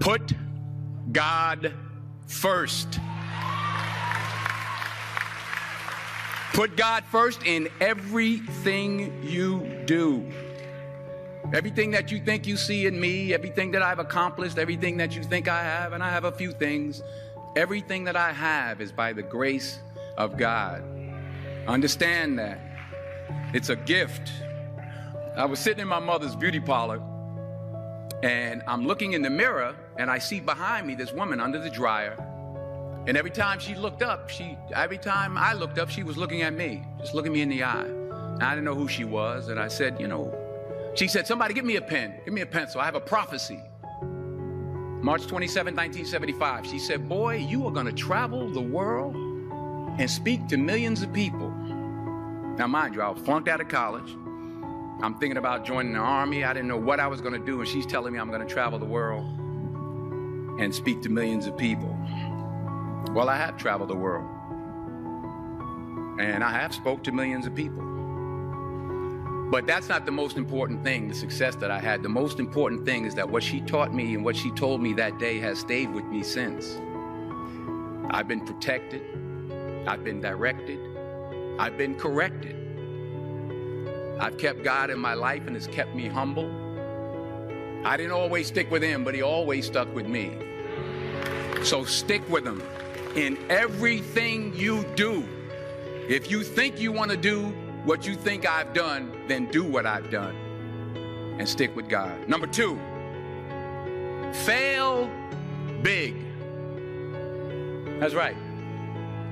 Put God first. Put God first in everything you do. Everything that you think you see in me, everything that I've accomplished, everything that you think I have, and I have a few things, everything that I have is by the grace of God. Understand that. It's a gift. I was sitting in my mother's beauty parlor, and I'm looking in the mirror, and I see behind me this woman under the dryer. And every time she looked up, every time I looked up, she was looking at me, just looking me in the eye. And I didn't know who she was, and I said, she said, somebody give me a pen, give me a pencil. I have a prophecy. March 27, 1975, she said, boy, you are going to travel the world and speak to millions of people. Now, mind you, I was flunked out of college. I'm thinking about joining the army. I didn't know what I was going to do, and she's telling me I'm going to travel the world and speak to millions of people. Well, I have traveled the world, and I have spoke to millions of people. But that's not the most important thing, the success that I had. The most important thing is that what she taught me and what she told me that day has stayed with me since. I've been protected. I've been directed. I've been corrected. I've kept God in my life, and it's kept me humble. I didn't always stick with him, but he always stuck with me. So stick with him in everything you do. If you think you want to do what you think I've done, then do what I've done and stick with God. Number 2, fail big. That's right.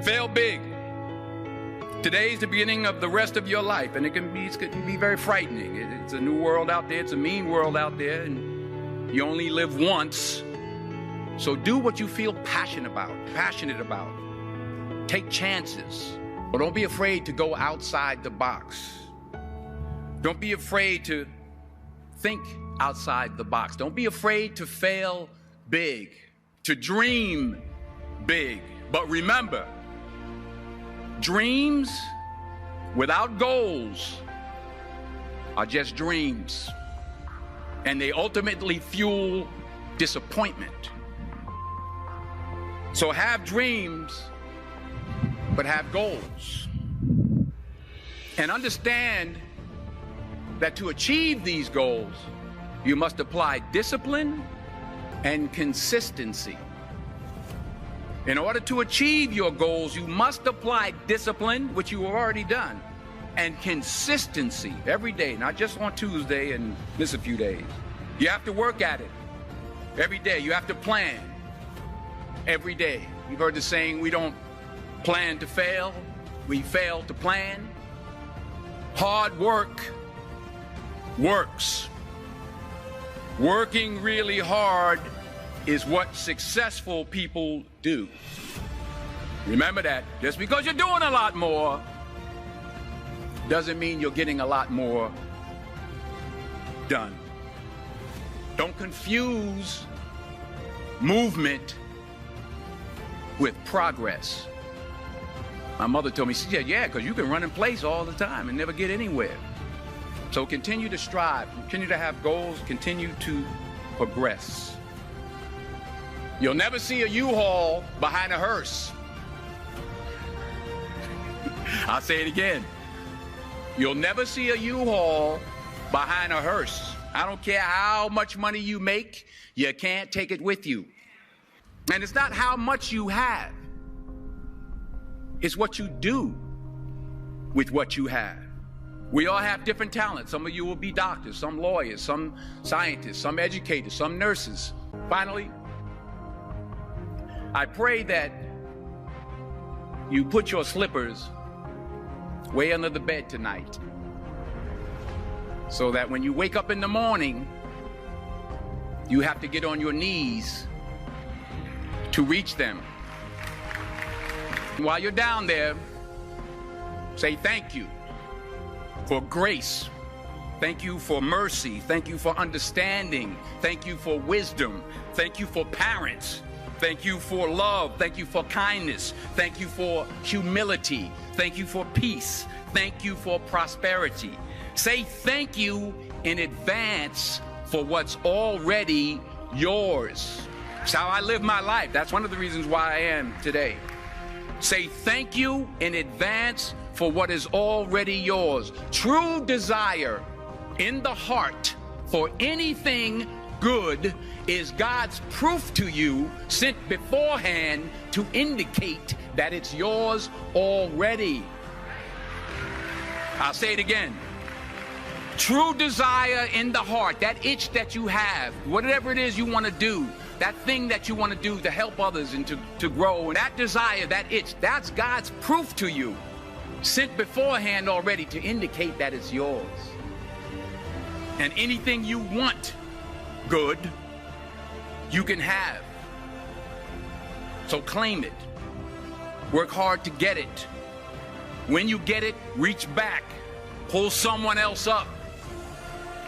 Fail big. Today's the beginning of the rest of your life, and it can be very frightening. It's a new world out there. It's a mean world out there, and you only live once. So do what you feel passionate about. Take chances. But don't be afraid to go outside the box. Don't be afraid to think outside the box. Don't be afraid to fail big, to dream big. But remember, dreams without goals are just dreams, and they ultimately fuel disappointment. So have dreams, but have goals. And understand that to achieve these goals, you must apply discipline and consistency. In order to achieve your goals, you must apply discipline, which you have already done, and consistency every day, not just on Tuesday and miss a few days. You have to work at it every day. You have to plan every day. You've heard the saying, we don't plan to fail, we fail to plan. Hard work works. Working really hard is what successful people do. Remember that. Just because you're doing a lot more doesn't mean you're getting a lot more done. Don't confuse movement with progress. My mother told me, she said, yeah, because you can run in place all the time and never get anywhere. So continue to strive, continue to have goals, continue to progress. You'll never see a U-Haul behind a hearse. I'll say it again. You'll never see a U-Haul behind a hearse. I don't care how much money you make, you can't take it with you. And it's not how much you have. It's what you do with what you have. We all have different talents. Some of you will be doctors, some lawyers, some scientists, some educators, some nurses. Finally, I pray that you put your slippers way under the bed tonight, so that when you wake up in the morning, you have to get on your knees to reach them. While you're down there, say thank you for grace. Thank you for mercy. Thank you for understanding. Thank you for wisdom. Thank you for parents. Thank you for love. Thank you for kindness. Thank you for humility. Thank you for peace. Thank you for prosperity. Say thank you in advance for what's already yours. It's how I live my life. That's one of the reasons why I am today. Say thank you in advance for what is already yours. True desire in the heart for anything good is God's proof to you, sent beforehand to indicate that it's yours already. I'll say it again. True desire in the heart, that itch that you have, whatever it is you want to do, that thing that you want to do to help others and to grow, and that desire, that itch, that's God's proof to you, sent beforehand already to indicate that it's yours. And anything you want good, you can have. So claim it. Work hard to get it. When you get it, reach back. Pull someone else up.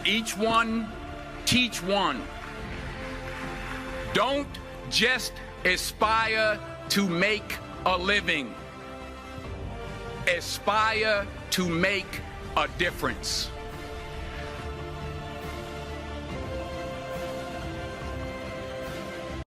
Each one, teach one. Don't just aspire to make a living. Aspire to make a difference.